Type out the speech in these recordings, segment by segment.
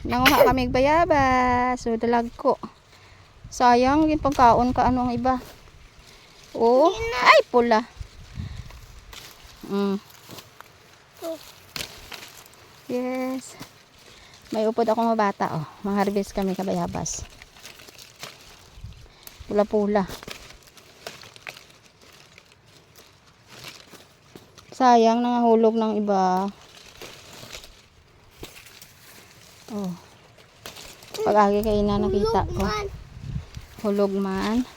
Nanguha kami bayabas. So, dalag ko. Sayang, yung pagkaon ka ano ang iba. Oh, ay pula. Yes. May upod akong mabata, oh. Mang-harvest kami kabayabas. Pula-pula. Sayang, nangahulog ng iba. Oh. Pag-agi kayo na nakita ko. Hulog man.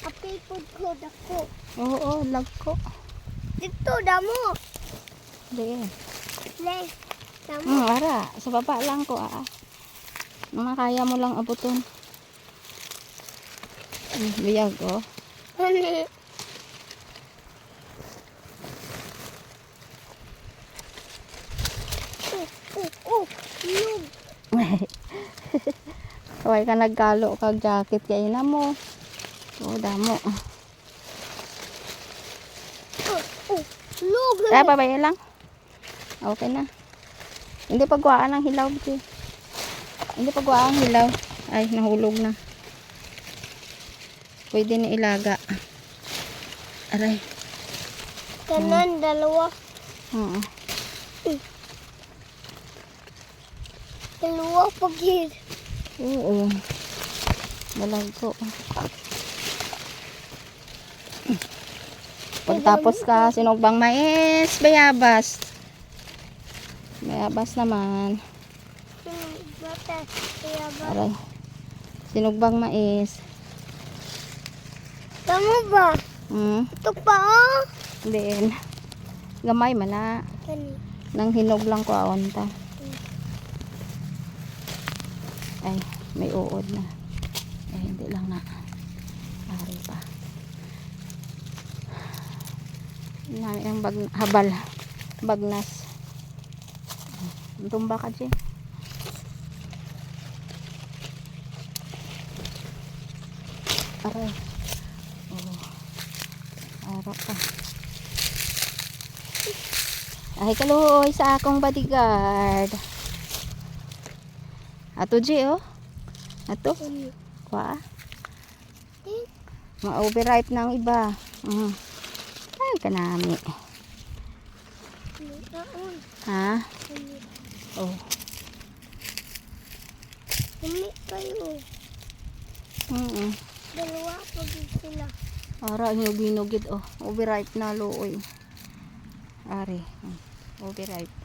Apay food ko dako. Oo, lagko. Dito damo. Di. Le. Damo. Ara, sa baba lang ko mga kaya mo lang abuton. Biyag, oh. Hani. Lug. Kaway ka nagkalo kag jacket kay na mo. Oh, damo. Lug. Babaya lang. Okay na. Hindi pagwaan ng hilaw, biti. Hindi pagwaan ng hilaw. Ay, nahulog na. Pwede na ilaga. Aray. Kanan dalawa. Oo. Dalawa pagid. Oo. Dalag ko. Pagtapos ka, sinugbang mais, bayabas. Bayabas naman. Aray. Sinugbang mais. Tama ba? Ito pa oh. Then, gamay man na. Kani. Nang hinog lang ko aon ta. Ay, may uod na. Ay, hindi lang na. Ari pa. Nami ang habal. Bagnas. Tumba ka dyan. Aray. Oh. Ara pa. Ay, kaluoy sa akong bodyguard. Ato G, oh. Ato. Kwa. Ma-overripe ng iba. Ay, kanami. Ha? Oh. Hindi kayo. Dalawa pagid sila. Ara, hinog-hinogid, oh. Overripe na, looy. Ari. Overripe.